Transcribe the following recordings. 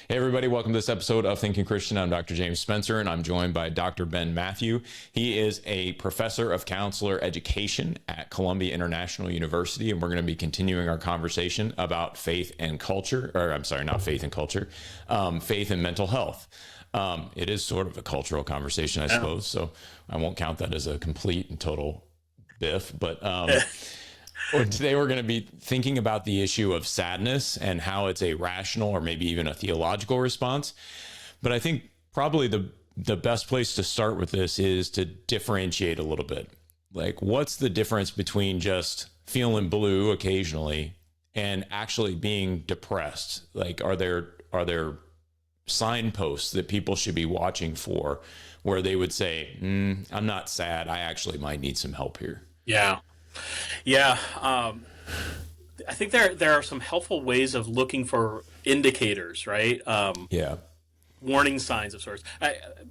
Hey, everybody, welcome to this episode of Thinking Christian. I'm Dr. James Spencer, and I'm joined by Dr. Ben Mathew. He is a professor of counselor education at Columbia International University, and we're going to be continuing our conversation about faith and culture, or I'm sorry, not faith and culture, faith and mental health. It is sort of a cultural conversation, I suppose, so I won't count that as a complete and total biff, but today we're going to be thinking about the issue of sadness and how it's a rational or maybe even a theological response. But I think probably the best place to start with this is to differentiate a little bit. Like, what's the difference between just feeling blue occasionally and actually being depressed? Like, are there signposts that people should be watching for where they would say, I'm not sad, I actually might need some help here? Yeah. Yeah. I think there are some helpful ways of looking for indicators, right? Yeah. Warning signs of sorts.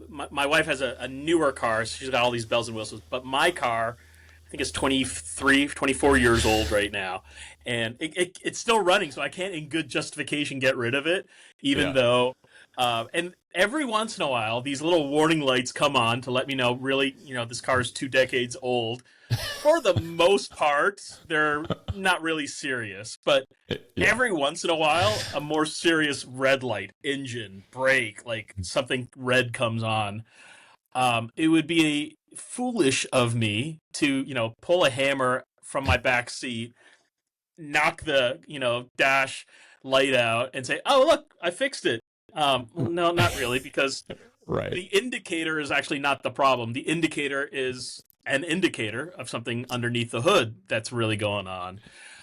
My wife has a newer car. So she's got all these bells and whistles. But my car, I think it's 23, 24 years old right now. And it's still running, so I can't in good justification get rid of it, even though... and every once in a while, these little warning lights come on to let me know, really, this car is 2 decades old. For the most part, they're not really serious. But every once in a while, a more serious red light, engine, brake, like something red comes on. It would be foolish of me to, pull a hammer from my back seat, knock the, dash light out and say, oh, look, I fixed it. No, not really, because the indicator is actually not the problem. The indicator is an indicator of something underneath the hood that's really going on.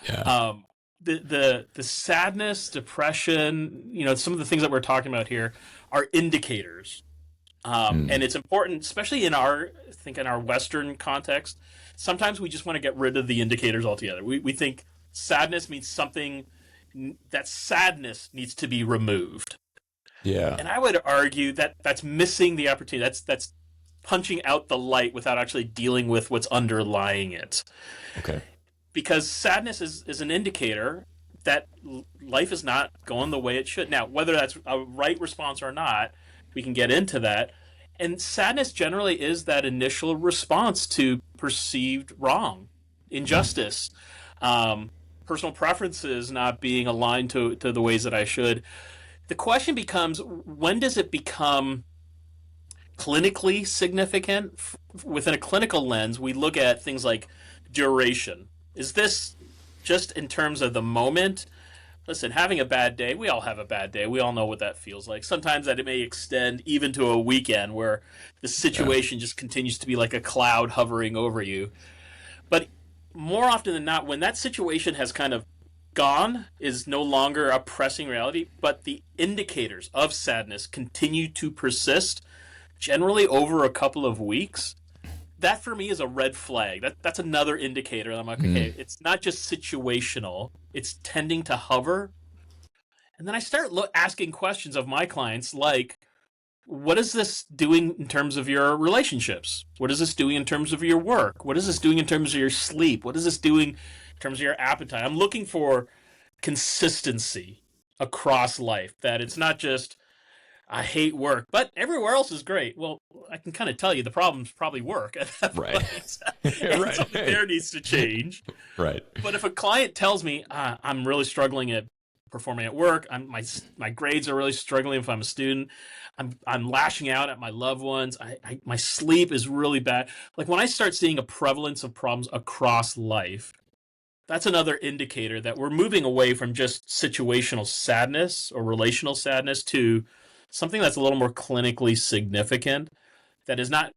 Yeah. The sadness, depression, some of the things that we're talking about here are indicators. And it's important, especially in our Western context. Sometimes we just want to get rid of the indicators altogether. We think sadness means something, that sadness needs to be removed. Yeah. And I would argue that that's missing the opportunity. That's punching out the light without actually dealing with what's underlying it. Okay. Because sadness is an indicator that life is not going the way it should. Now, whether that's a right response or not, we can get into that. And sadness generally is that initial response to perceived wrong, injustice, personal preferences not being aligned to the ways that I should. The question becomes, when does it become clinically significant? Within a clinical lens, we look at things like duration. Is this just in terms of the moment? Listen, having a bad day, we all have a bad day. We all know what that feels like. Sometimes that it may extend even to a weekend where the situation just continues to be like a cloud hovering over you. But more often than not, when that situation has kind of gone, is no longer a pressing reality, but the indicators of sadness continue to persist, generally over a couple of weeks, that for me is a red flag. That's another indicator. I'm like, okay, it's not just situational, it's tending to hover. And then I start asking questions of my clients like, what is this doing in terms of your relationships? What is this doing in terms of your work? What is this doing in terms of your sleep? What is this doing in terms of your appetite? I'm looking for consistency across life, that it's not just, I hate work, but everywhere else is great. Well, I can kind of tell you the problem's probably work at that point. And something there needs to change. Right. But if a client tells me, I'm really struggling at performing at work, my grades are really struggling if I'm a student, I'm lashing out at my loved ones, my sleep is really bad. Like, when I start seeing a prevalence of problems across life, that's another indicator that we're moving away from just situational sadness or relational sadness to something that's a little more clinically significant, that is not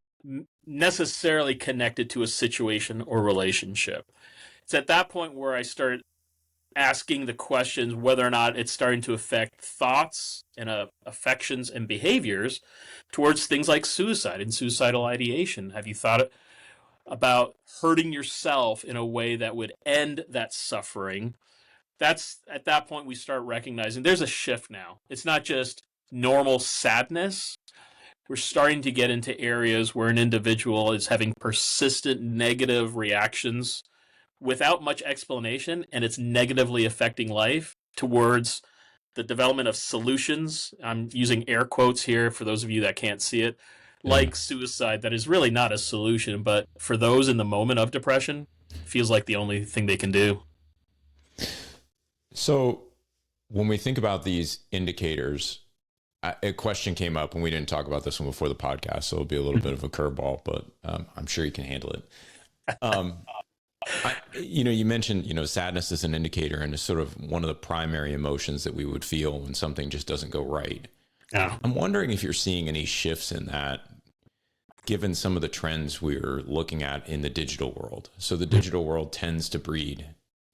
necessarily connected to a situation or relationship. It's at that point where I start asking the questions whether or not it's starting to affect thoughts and affections and behaviors towards things like suicide and suicidal ideation. Have you thought about hurting yourself in a way that would end that suffering? That's at that point we start recognizing there's a shift now. It's not just normal sadness. We're starting to get into areas where an individual is having persistent negative reactions without much explanation, and it's negatively affecting life towards the development of solutions. I'm using air quotes here for those of you that can't see it, like suicide, that is really not a solution, but for those in the moment of depression, feels like the only thing they can do. So when we think about these indicators, a question came up, and we didn't talk about this one before the podcast, so it'll be a little bit of a curveball, but I'm sure you can handle it. You mentioned, sadness is an indicator, and it's sort of one of the primary emotions that we would feel when something just doesn't go right. Yeah. I'm wondering if you're seeing any shifts in that, given some of the trends we're looking at in the digital world. So the digital world tends to breed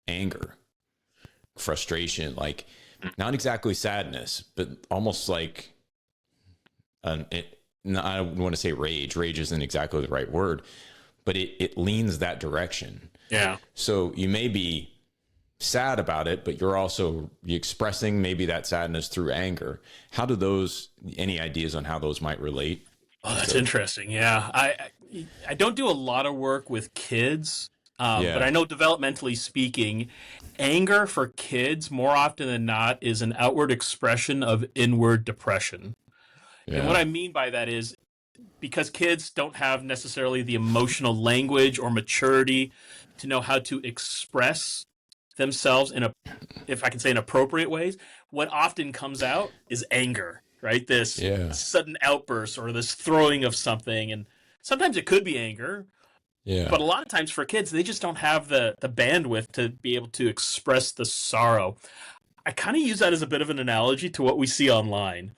anger, frustration, like not exactly sadness, but almost like I don't want to say rage. Rage isn't exactly the right word, but it leans that direction. Yeah. So you may be sad about it, but you're also expressing maybe that sadness through anger. How do any ideas on how those might relate? Oh, that's interesting. Yeah. I don't do a lot of work with kids, but I know developmentally speaking, anger for kids more often than not is an outward expression of inward depression. Yeah. And what I mean by that is because kids don't have necessarily the emotional language or maturity to know how to express themselves if I can say, in appropriate ways, what often comes out is anger, right? This sudden outburst or this throwing of something. And sometimes it could be anger. Yeah. But a lot of times for kids, they just don't have the bandwidth to be able to express the sorrow. I kind of use that as a bit of an analogy to what we see online.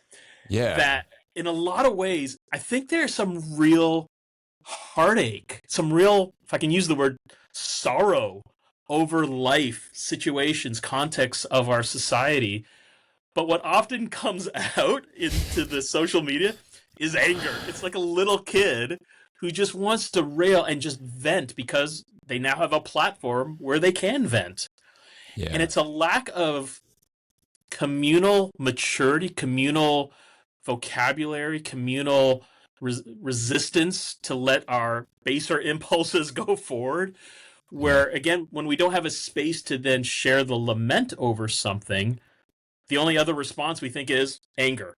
Yeah. That in a lot of ways, I think there's some real heartache, some real, if I can use the word, sorrow over life, situations, contexts of our society. But what often comes out into the social media is anger. It's like a little kid who just wants to rail and just vent because they now have a platform where they can vent. Yeah. And it's a lack of communal maturity, communal vocabulary, communal resistance to let our baser impulses go forward. Where, again, when we don't have a space to then share the lament over something, the only other response we think is anger.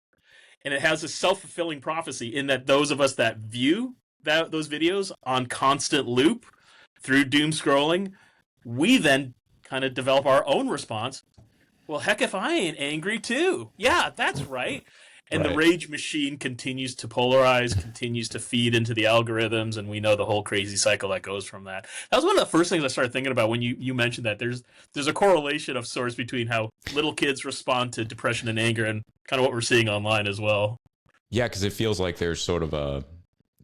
And it has a self-fulfilling prophecy in that those of us that view those videos on constant loop through doom scrolling, we then kind of develop our own response. Well, heck, if I ain't angry too. Yeah, that's right. And the rage machine continues to polarize, continues to feed into the algorithms, and we know the whole crazy cycle that goes from that. That was one of the first things I started thinking about when you mentioned that. There's a correlation of sorts between how little kids respond to depression and anger and kind of what we're seeing online as well. Yeah, because it feels like there's sort of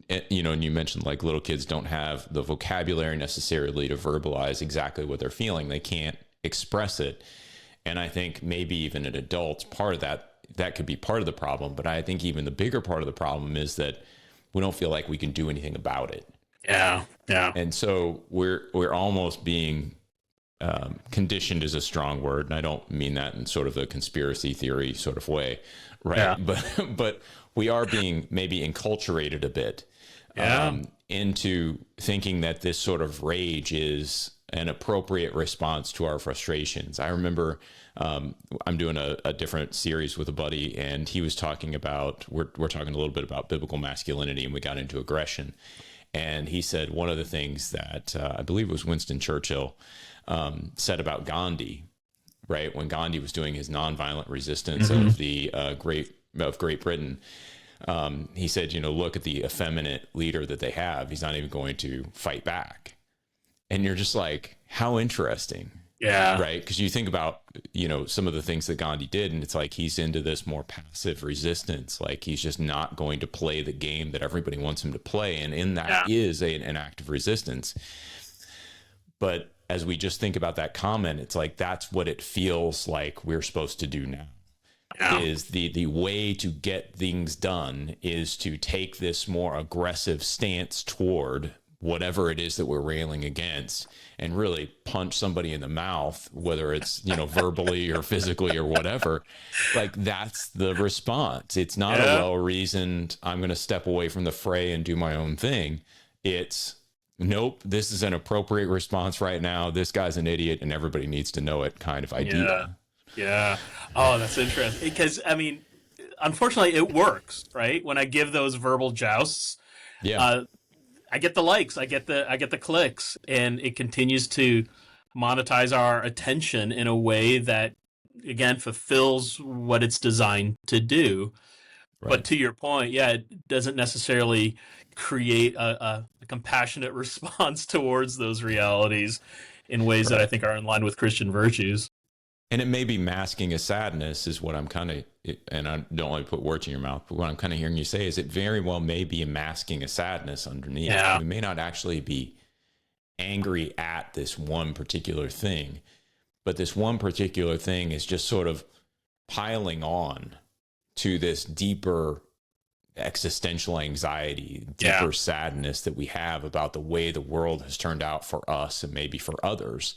and you mentioned like little kids don't have the vocabulary necessarily to verbalize exactly what they're feeling. They can't express it. And I think maybe even an adult, part of that could be part of the problem. But I think even the bigger part of the problem is that we don't feel like we can do anything about it. Yeah. Yeah. And so we're almost being conditioned is a strong word. And I don't mean that in sort of a conspiracy theory sort of way. Right. Yeah. But we are being maybe enculturated a bit into thinking that this sort of rage is an appropriate response to our frustrations. I remember I'm doing a different series with a buddy, and he was talking about, we're talking a little bit about biblical masculinity, and we got into aggression. And he said one of the things that I believe it was Winston Churchill said about Gandhi, right? When Gandhi was doing his nonviolent resistance of the Great Britain, he said, look at the effeminate leader that they have. He's not even going to fight back. And you're just like, how interesting. Yeah. Right. Because you think about, some of the things that Gandhi did, and it's like he's into this more passive resistance. Like he's just not going to play the game that everybody wants him to play. And in that is an act of resistance. But as we just think about that comment, it's like that's what it feels like we're supposed to do now. Is the way to get things done is to take this more aggressive stance toward whatever it is that we're railing against and really punch somebody in the mouth, whether it's, verbally or physically or whatever. Like that's the response. It's not a well-reasoned, I'm going to step away from the fray and do my own thing. It's nope, this is an appropriate response right now. This guy's an idiot and everybody needs to know it kind of idea. Yeah. Oh, that's interesting. Because, I mean, unfortunately, it works, right? When I give those verbal jousts, Yeah, uh, I get the likes, I get the clicks, and it continues to monetize our attention in a way that, again, fulfills what it's designed to do. But right. to your point, yeah, it doesn't necessarily create a compassionate response towards those realities in ways that I Right. think are in line with Christian virtues. And it may be masking a sadness, is what I'm kind of, and I don't want to put words in your mouth, but what I'm kind of hearing you say is it very well may be masking a sadness underneath. Yeah. We may not actually be angry at this one particular thing, but this one particular thing is just sort of piling on to this deeper existential anxiety, Yeah. deeper sadness that we have about the way the world has turned out for us and maybe for others.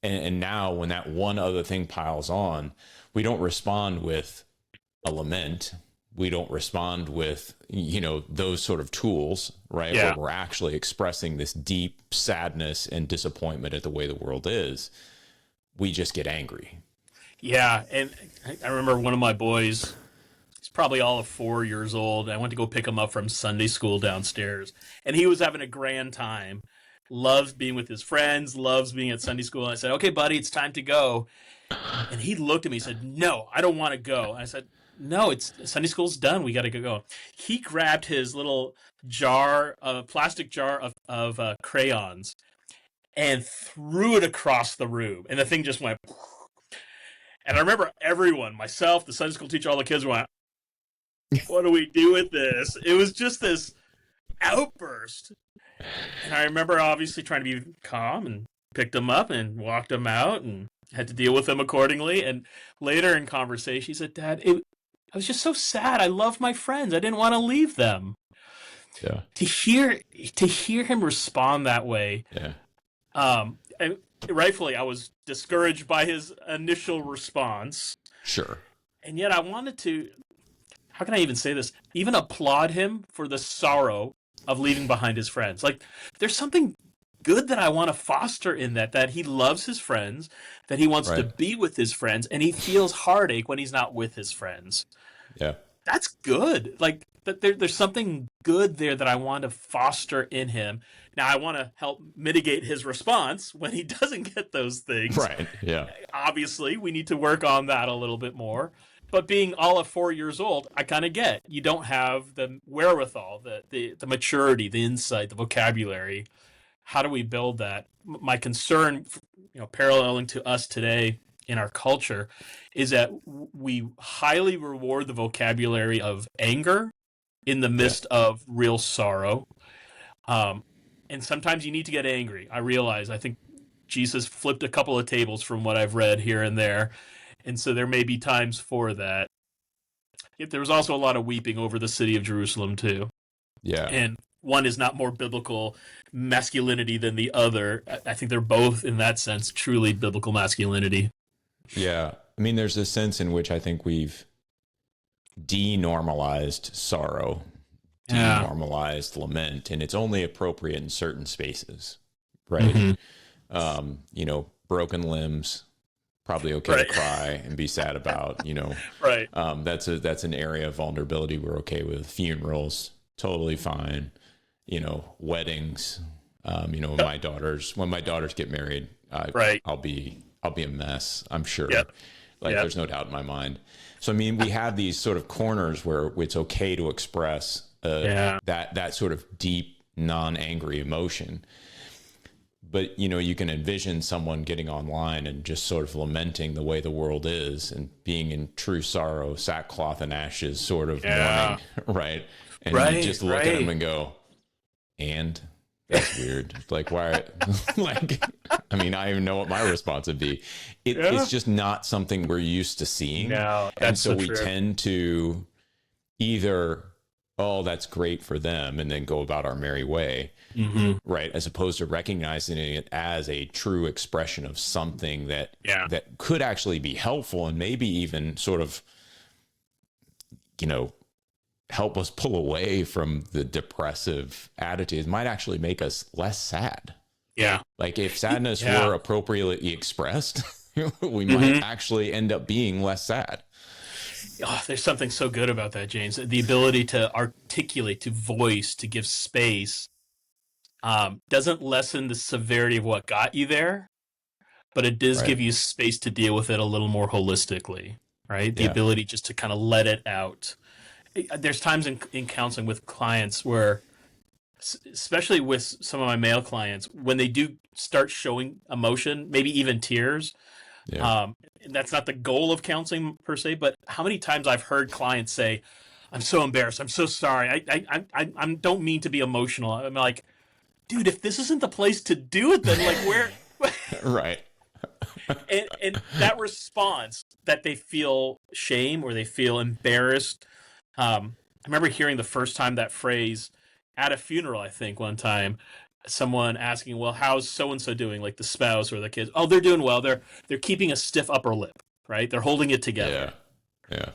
And now, when that one other thing piles on, we don't respond with a lament. We don't respond with, those sort of tools, right? Yeah. Where we're actually expressing this deep sadness and disappointment at the way the world is. We just get angry. Yeah. And I remember one of my boys, he's probably all of 4 years old. I went to go pick him up from Sunday school downstairs, and he was having a grand time. Loves being with his friends, loves being at Sunday school. And I said, "Okay, buddy, it's time to go." And he looked at me and said, "No, I don't want to go." And I said, "No, it's Sunday school's done. We got to go." He grabbed his little jar, plastic jar of crayons, and threw it across the room. And the thing just went. And I remember everyone, myself, the Sunday school teacher, all the kids went, "What do we do with this?" It was just this outburst. And I remember obviously trying to be calm and picked him up and walked him out and had to deal with him accordingly. And later in conversation, he said, "Dad, I was just so sad. I love my friends. I didn't want to leave them." Yeah. To hear him respond that way, Yeah. and rightfully, I was discouraged by his initial response. Sure. And yet I wanted to, how can I even say this? Even applaud him for the sorrow of leaving behind his friends. Like, there's something good that I want to foster in that he loves his friends, that he wants to Right. be with his friends, and he feels heartache when he's not with his friends. Yeah. That's good. Like, there's something good there that I want to foster in him. Now, I want to help mitigate his response when he doesn't get those things. Right. Yeah. Obviously, we need to work on that a little bit more. But being all of 4 years old, I kind of get you don't have the wherewithal, the maturity, the insight, the vocabulary. How do we build that? My concern, paralleling to us today in our culture, is that we highly reward the vocabulary of anger in the midst of real sorrow. And sometimes you need to get angry. I realize. I think Jesus flipped a couple of tables from what I've read here and there. And so there may be times for that. Yet there was also a lot of weeping over the city of Jerusalem, too. Yeah. And one is not more biblical masculinity than the other. I think they're both, in that sense, truly biblical masculinity. Yeah. I mean, there's a sense in which I think we've de-normalized sorrow, de-normalized lament, and it's only appropriate in certain spaces, right? Mm-hmm. Broken limbs, probably okay to cry and be sad about, Right. That's an area of vulnerability we're okay with. Funerals, totally fine. Weddings, when my daughters get married, I'll be a mess, I'm sure. Yep. There's no doubt in my mind. So, I mean, we have these sort of corners where it's okay to express that sort of deep, non-angry emotion. But, you can envision someone getting online and just sort of lamenting the way the world is and being in true sorrow, sackcloth and ashes sort of mourning, right? And you just look at them and go, and that's weird. Like, why? I mean, I don't even know what my response would be. It's just not something we're used to seeing. No, and so we tend to either, oh, that's great for them, and then go about our merry way, right? As opposed to recognizing it as a true expression of something that could actually be helpful and maybe even sort of, help us pull away from the depressive attitude. It might actually make us less sad. Yeah. Like if sadness were appropriately expressed, we might Hmm. actually end up being less sad. Oh, there's something so good about that, James. The ability to articulate, to voice, to give space doesn't lessen the severity of what got you there, but it does Right. give you space to deal with it a little more holistically, right? The Yeah. ability just to kind of let it out. There's times in counseling with clients where, especially with some of my male clients, when they do start showing emotion, maybe even tears, Yeah. um, and that's not the goal of counseling per se, but how many times I've heard clients say, "I'm so embarrassed. I'm so sorry. I don't mean to be emotional." I'm like, dude, if this isn't the place to do it, then like where? Right. And that response that they feel shame or they feel embarrassed. I remember hearing the first time that phrase at a funeral. I think one time, someone asking, "Well, how's so and so doing?" Like the spouse or the kids. "Oh, they're doing well. They're keeping a stiff upper lip, right? They're holding it Yeah. together." Yeah.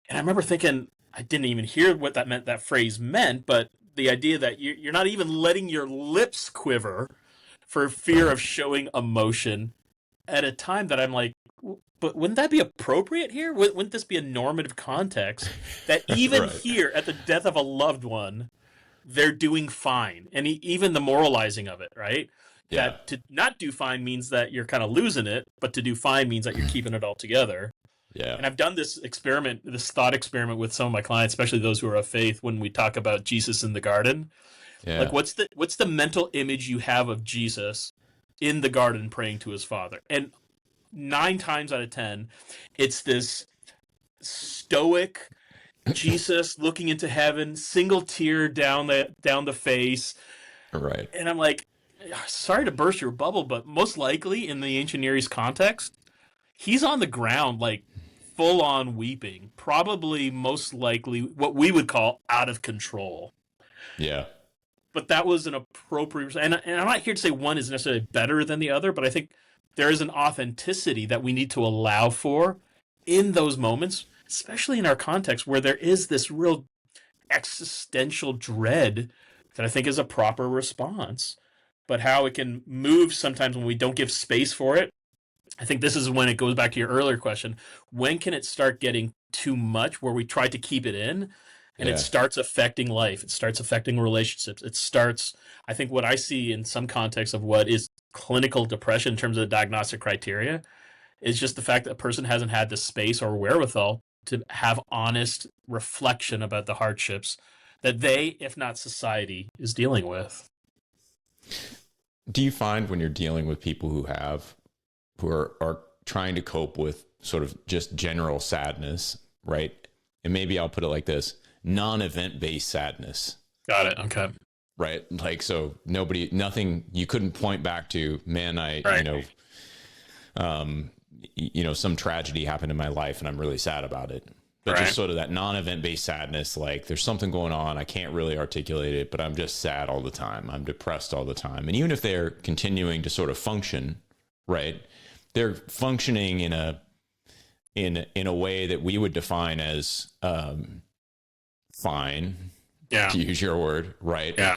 And I remember thinking, I didn't even hear what that meant. That phrase meant, but the idea that you're not even letting your lips quiver for fear Right. of showing emotion at a time that I'm like, but wouldn't that be appropriate here? Wouldn't this be a normative context that even Right. here at the death of a loved one, they're doing fine? And even the moralizing of it, right? Yeah. That to not do fine means that you're kind of losing it, but to do fine means that you're keeping it all together. Yeah. And I've done this experiment, this thought experiment with some of my clients, especially those who are of faith, when we talk about Jesus in the garden. Like Yeah. what's the mental image you have of Jesus in the garden praying to his father? And 9 times out of 10, it's this stoic Jesus looking into heaven, single tear down the face. Right. And I'm like, sorry to burst your bubble, but most likely in the ancient Near East context, he's on the ground like full on weeping, probably most likely what we would call out of control. Yeah. But that was an appropriate, and I'm not here to say one is necessarily better than the other, but I think there is an authenticity that we need to allow for in those moments, especially in our context where there is this real existential dread that I think is a proper response. But how it can move sometimes when we don't give space for it. I think this is when it goes back to your earlier question. When can it start getting too much where we try to keep it in and it Yeah. starts affecting life? It starts affecting relationships. It starts, I think, what I see in some contexts of what is clinical depression in terms of the diagnostic criteria is just the fact that a person hasn't had the space or wherewithal to have honest reflection about the hardships that they, if not society, is dealing with. Do you find when you're dealing with people who are trying to cope with sort of just general sadness, right? And maybe I'll put it like this: non-event based sadness, Got it. Okay. right? Like, so nothing you couldn't point back to, man, Right. some tragedy happened in my life and I'm really sad about it. But just Right. sort of that non-event based sadness, like there's something going on. I can't really articulate it, but I'm just sad all the time. I'm depressed all the time. And even if they're continuing to sort of function, right, they're functioning in a way that we would define as fine, Yeah. to use your word, right? Yeah.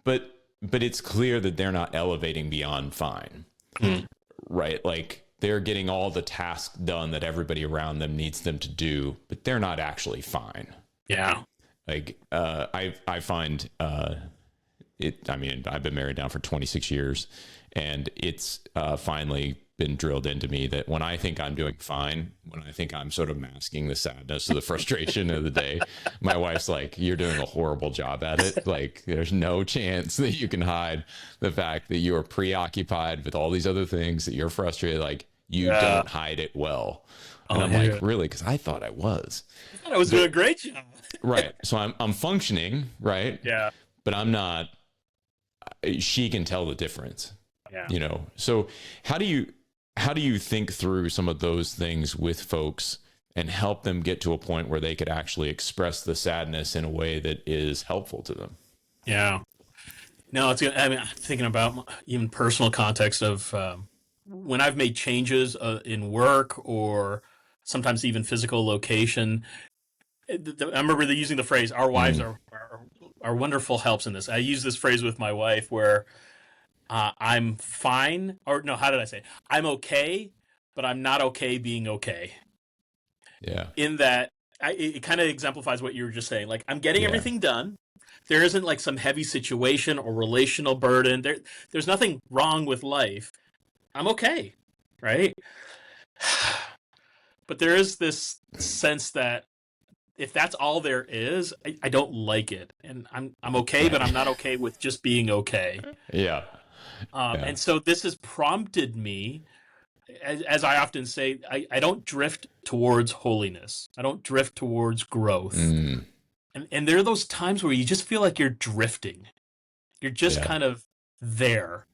But it's clear that they're not elevating beyond fine, Mm. right? Like they're getting all the tasks done that everybody around them needs them to do, but they're not actually fine. Yeah. Like I find it. I mean, I've been married now for 26 years, and it's finally been drilled into me that when I think I'm doing fine, when I think I'm sort of masking the sadness or the frustration of the day, my wife's like, "You're doing a horrible job at it. Like, there's no chance that you can hide the fact that you are preoccupied with all these other things, that you're frustrated. Like, you Yeah. don't hide it well." And Oh, I'm yeah. like, "Really?" Because I thought I was. I was doing a great job. Right. So I'm functioning, right? Yeah. But I'm not. She can tell the difference, Yeah. So how do you think through some of those things with folks and help them get to a point where they could actually express the sadness in a way that is helpful to them? Yeah. No, it's good. I mean, I'm thinking about even personal context of when I've made changes in work or sometimes even physical location. I remember using the phrase, our wives Mm, are wonderful helps in this. I use this phrase with my wife where I'm fine, or no, how did I say? I'm okay but I'm not okay being okay. Yeah. In that, it kind of exemplifies what you were just saying. Like, I'm getting Yeah. everything done. There isn't like some heavy situation or relational burden. There's nothing wrong with life. I'm okay, right? But there is this sense that if that's all there is, I don't like it, and I'm okay, but Right. I'm not okay with just being okay. Yeah. Yeah. And so this has prompted me, as I often say, I don't drift towards holiness. I don't drift towards growth. Mm. And there are those times where you just feel like you're drifting. You're just Yeah. kind of there.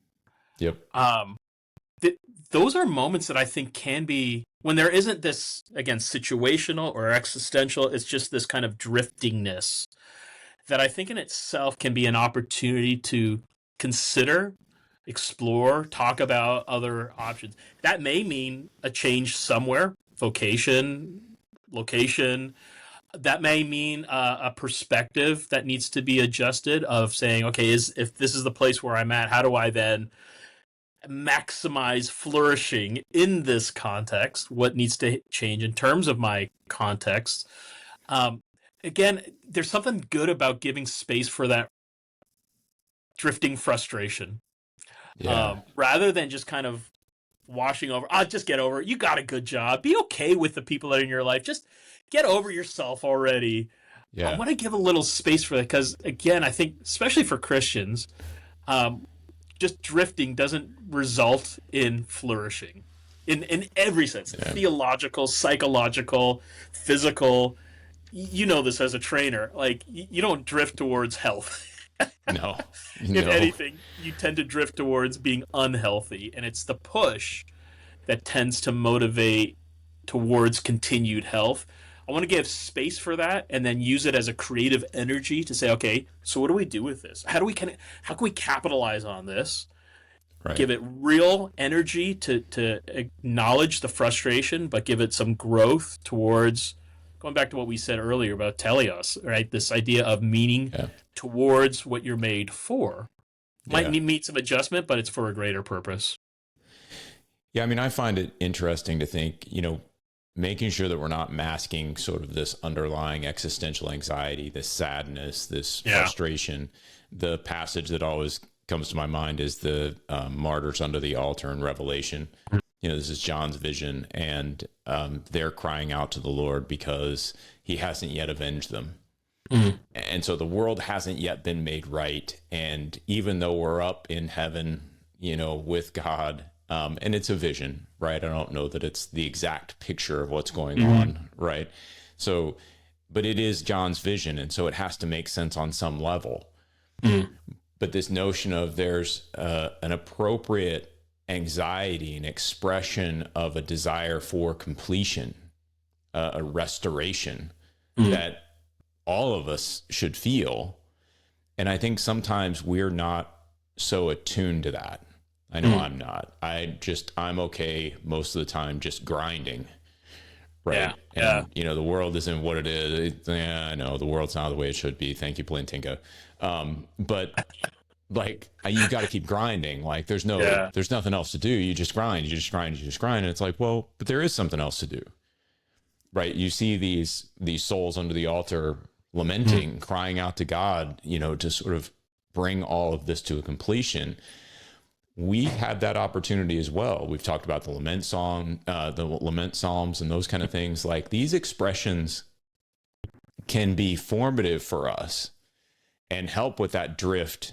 Yep. Um, those are moments that I think can be, when there isn't this, again, situational or existential, it's just this kind of driftingness that I think in itself can be an opportunity to consider, explore, talk about other options. That may mean a change somewhere, vocation, location. That may mean a perspective that needs to be adjusted of saying, okay, if this is the place where I'm at, how do I then maximize flourishing in this context? What needs to change in terms of my context? Um, Again, there's something good about giving space for that drifting frustration, Yeah. rather than just kind of washing over. I'll just get over it. You got a good job. Be okay with the people that are in your life. Just get over yourself already. I Yeah. want to give a little space for that because, again, I think, especially for Christians, just drifting doesn't result in flourishing in every sense, Yeah. theological, psychological, physical. You know this as a trainer. Like, you don't drift towards health. No. If No. anything, you tend to drift towards being unhealthy, and it's the push that tends to motivate towards continued health. I want to give space for that and then use it as a creative energy to say, okay, so what do we do with this? How can we capitalize on this? Right. Give it real energy to acknowledge the frustration, but give it some growth towards, going back to what we said earlier about teleos, right? This idea of meaning Yeah. towards what you're made for. Might Yeah. need some adjustment, but it's for a greater purpose. Yeah. I mean, I find it interesting to think, making sure that we're not masking sort of this underlying existential anxiety, this sadness, this frustration. The passage that always comes to my mind is the Martyrs under the altar in Revelation. This is John's vision, and they're crying out to the Lord because he hasn't yet avenged them. Mm-hmm. And so the world hasn't yet been made right. And even though we're up in heaven, with God, and it's a vision, right? I don't know that it's the exact picture of what's going on, right? So, but it is John's vision, and so it has to make sense on some level. But this notion of there's an appropriate anxiety and expression of a desire for completion, a restoration that all of us should feel. And I think sometimes we're not so attuned to that. I know I'm not. I'm okay most of the time just grinding. Right. Yeah. And, the world isn't what it is. I know the world's not the way it should be. Thank you, Blintinka. But like, you got to keep grinding. Like, there's nothing else to do. You just grind. And it's like, well, but there is something else to do. Right. You see these souls under the altar lamenting, crying out to God, to sort of bring all of this to a completion. We have that opportunity as well. We've talked about the lament song, the lament psalms, and those kind of things. Like, these expressions can be formative for us and help with that drift,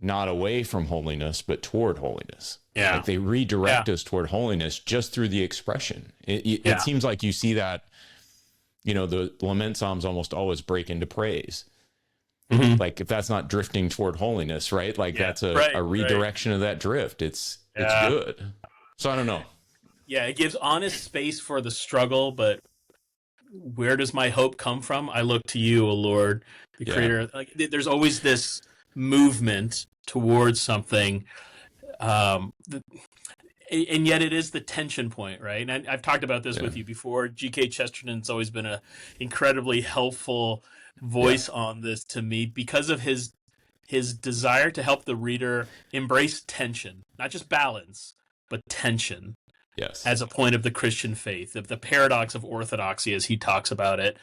not away from holiness, but toward holiness. Yeah. Like, they redirect us toward holiness just through the expression. It seems like you see that, the lament psalms almost always break into praise. Like, if that's not drifting toward holiness, right? Like, that's a redirection of that drift. It's good. So I don't know. Yeah, it gives honest space for the struggle, but where does my hope come from? I look to you, O Lord, the Creator. Like, there's always this movement towards something, and yet it is the tension point, right? And I've talked about this with you before. G.K. Chesterton's always been an incredibly helpful voice on this to me because of his desire to help the reader embrace tension, not just balance, but tension. Yes. as a point of the Christian faith, of the paradox of orthodoxy, as he talks about it,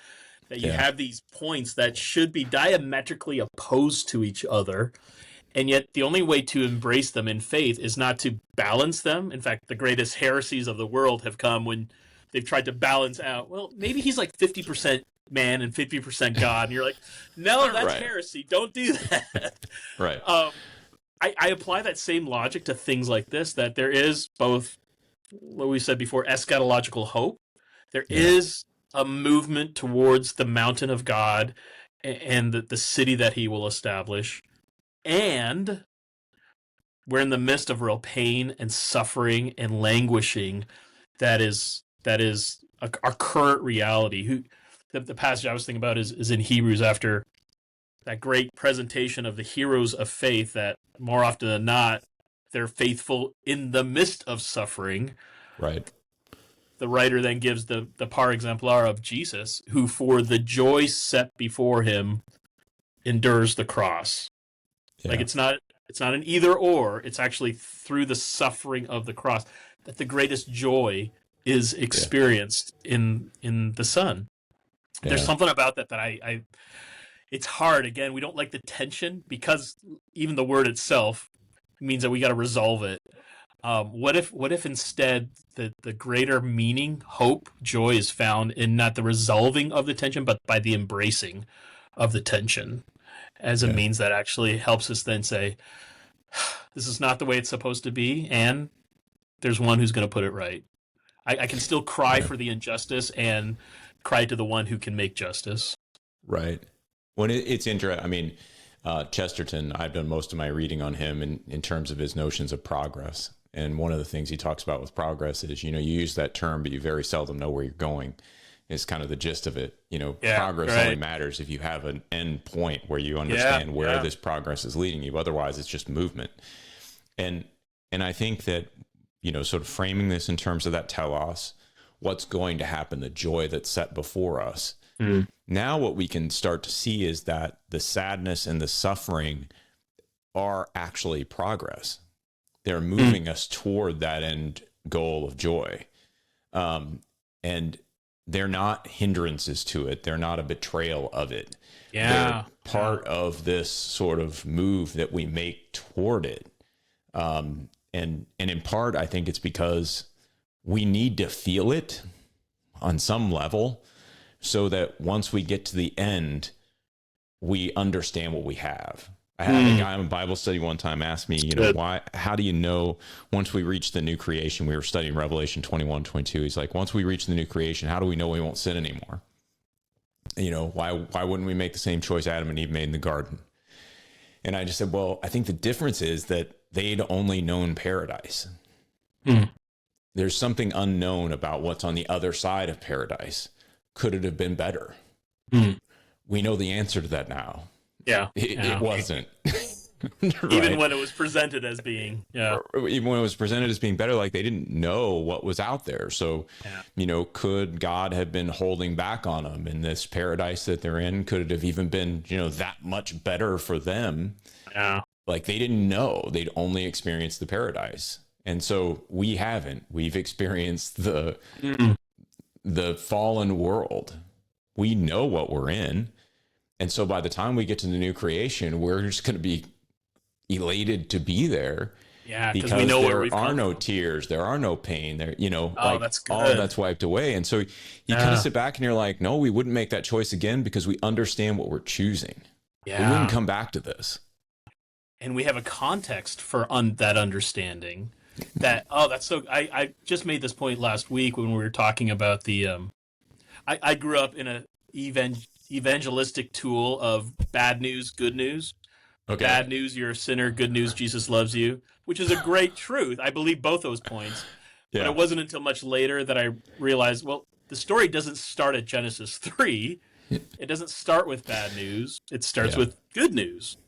that you Yeah. have these points that should be diametrically opposed to each other, and yet the only way to embrace them in faith is not to balance them. In fact, the greatest heresies of the world have come when they've tried to balance out, well, maybe he's like 50% man and 50% God. And you're like, no, that's Right. heresy. Don't do that. Right. I apply that same logic to things like this, that there is both what we said before, eschatological hope. There is a movement towards the mountain of God and the city that he will establish. And we're in the midst of real pain and suffering and languishing that is our current reality. The passage I was thinking about is in Hebrews, after that great presentation of the heroes of faith, that more often than not, they're faithful in the midst of suffering. Right. The writer then gives the par exemplar of Jesus, who for the joy set before him endures the cross. Yeah. Like it's not an either or. It's actually through the suffering of the cross that the greatest joy is experienced in the Son. Yeah. There's something about that I it's hard. Again, we don't like the tension, because even the word itself means that we got to resolve it. What if instead the greater meaning, hope, joy is found in not the resolving of the tension, but by the embracing of the tension, as a means that actually helps us then say, this is not the way it's supposed to be, and there's one who's going to put it right. I can still cry for the injustice and cry to the one who can make justice. Right. When it's interesting, I mean, Chesterton, I've done most of my reading on him in terms of his notions of progress. And one of the things he talks about with progress is, you use that term, but you very seldom know where you're going. Is kind of the gist of it. Progress only matters if you have an end point where you understand where this progress is leading you. Otherwise, it's just movement. And I think that, sort of framing this in terms of that telos, what's going to happen, the joy that's set before us. Mm. Now what we can start to see is that the sadness and the suffering are actually progress. They're moving us toward that end goal of joy. And they're not hindrances to it. They're not a betrayal of it. They're part of this sort of move that we make toward it. And in part, I think it's because we need to feel it on some level so that once we get to the end, we understand what we have. I had a guy in Bible study one time ask me, how do you know once we reach the new creation? We were studying Revelation 21:22. He's like, once we reach the new creation, how do we know we won't sin anymore? Why wouldn't we make the same choice Adam and Eve made in the garden? And I just said, well, I think the difference is that they'd only known paradise. There's something unknown about what's on the other side of paradise. Could it have been better? We know the answer to that now. It wasn't. Right? Even when it was presented as being, even when it was presented as being better, like they didn't know what was out there. So, could God have been holding back on them in this paradise that they're in? Could it have even been, that much better for them? Yeah. Like they didn't know. They'd only experienced the paradise. And so we haven't. We've experienced the fallen world. We know what we're in. And so by the time we get to the new creation, we're just going to be elated to be there. Yeah, because we know there are no tears, there are no pain, there, that's good. all of that's wiped away. And so you kind of sit back and you're like, no, we wouldn't make that choice again because we understand what we're choosing. Yeah. We wouldn't come back to this. And we have a context for that understanding. That that's so. I just made this point last week when we were talking about the. I grew up in a evangelistic tool of bad news, good news. Okay. Bad news, you're a sinner. Good news, Jesus loves you, which is a great truth. I believe both those points. Yeah. But it wasn't until much later that I realized, well, the story doesn't start at Genesis 3. It doesn't start with bad news. It starts with good news.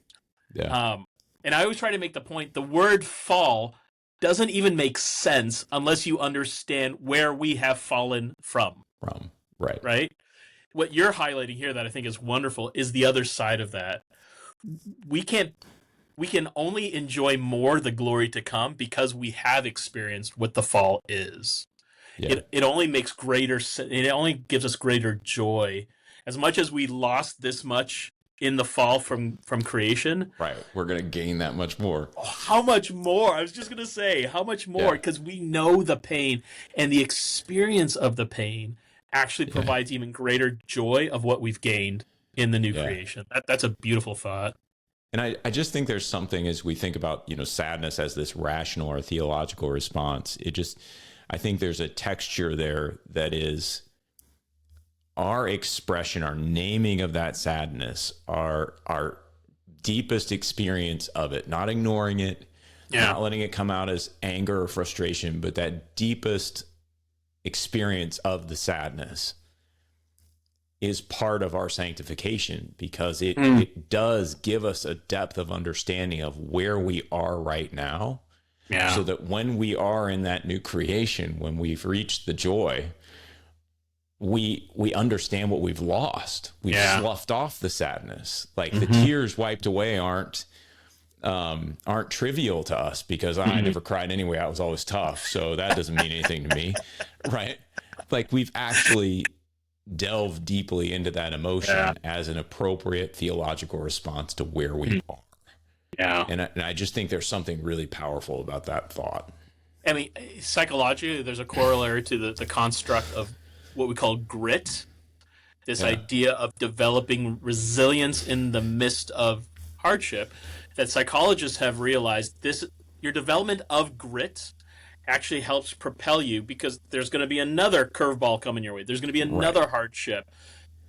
Yeah. And I always try to make the point, the word fall doesn't even make sense unless you understand where we have fallen from. Right. Right? What you're highlighting here that I think is wonderful is the other side of that. We can't we can only enjoy more the glory to come because we have experienced what the fall is. Yeah. It only makes it only gives us greater joy. As much as we lost this much in the fall from creation, Right. We're going to gain that much more. how much more? I was just going to say, how much more? Because we know the pain, and the experience of the pain actually provides even greater joy of what we've gained in the new creation. That's a beautiful thought. And I just think there's something, as we think about, sadness as this rational or theological response, I think there's a texture there that is our expression, our naming of that sadness, our deepest experience of it, not ignoring it, not letting it come out as anger or frustration, but that deepest experience of the sadness is part of our sanctification, because it does give us a depth of understanding of where we are right now. Yeah. So that when we are in that new creation, when we've reached the joy, we understand what we've lost. We've sloughed off the sadness. Like the tears wiped away aren't trivial to us, because I never cried anyway. I was always tough. So that doesn't mean anything to me. Right. Like we've actually delve deeply into that emotion as an appropriate theological response to where we are. Yeah. And I just think there's something really powerful about that thought. I mean, psychologically, there's a corollary to the construct of what we call grit, this idea of developing resilience in the midst of hardship, that psychologists have realized your development of grit actually helps propel you, because there's going to be another curveball coming your way. There's going to be another hardship.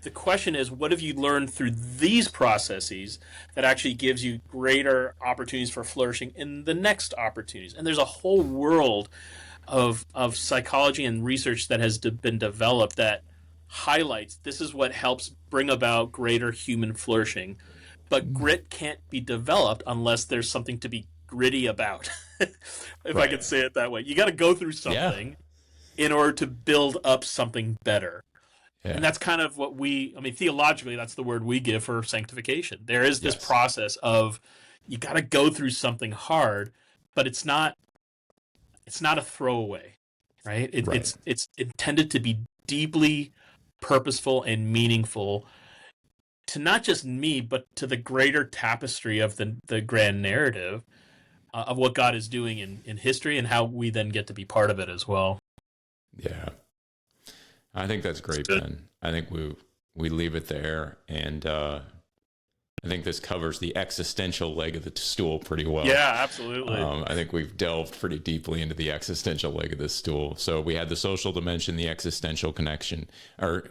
The question is, what have you learned through these processes that actually gives you greater opportunities for flourishing in the next opportunities? And there's a whole world of psychology and research that has been developed that highlights this is what helps bring about greater human flourishing. But grit can't be developed unless there's something to be gritty about, if I could say it that way. You got to go through something in order to build up something better. Yeah. And that's kind of what theologically, that's the word we give for sanctification. There is this process of you got to go through something hard, but it's not a throwaway, right? It's intended to be deeply purposeful and meaningful to not just me, but to the greater tapestry of the grand narrative of what God is doing in history, and how we then get to be part of it as well. Yeah. I think that's great, Ben. I think we leave it there, and I think this covers the existential leg of the stool pretty well. Yeah, absolutely. I think we've delved pretty deeply into the existential leg of this stool. So we had the social dimension, the existential connection, or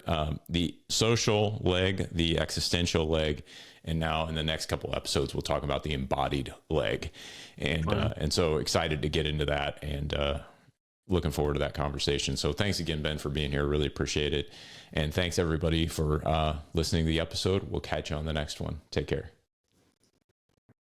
the social leg, the existential leg, and now in the next couple episodes we'll talk about the embodied leg, and so excited to get into that, and looking forward to that conversation. So thanks again, Ben, for being here. Really appreciate it. And thanks everybody for listening to the episode. We'll catch you on the next one. Take care.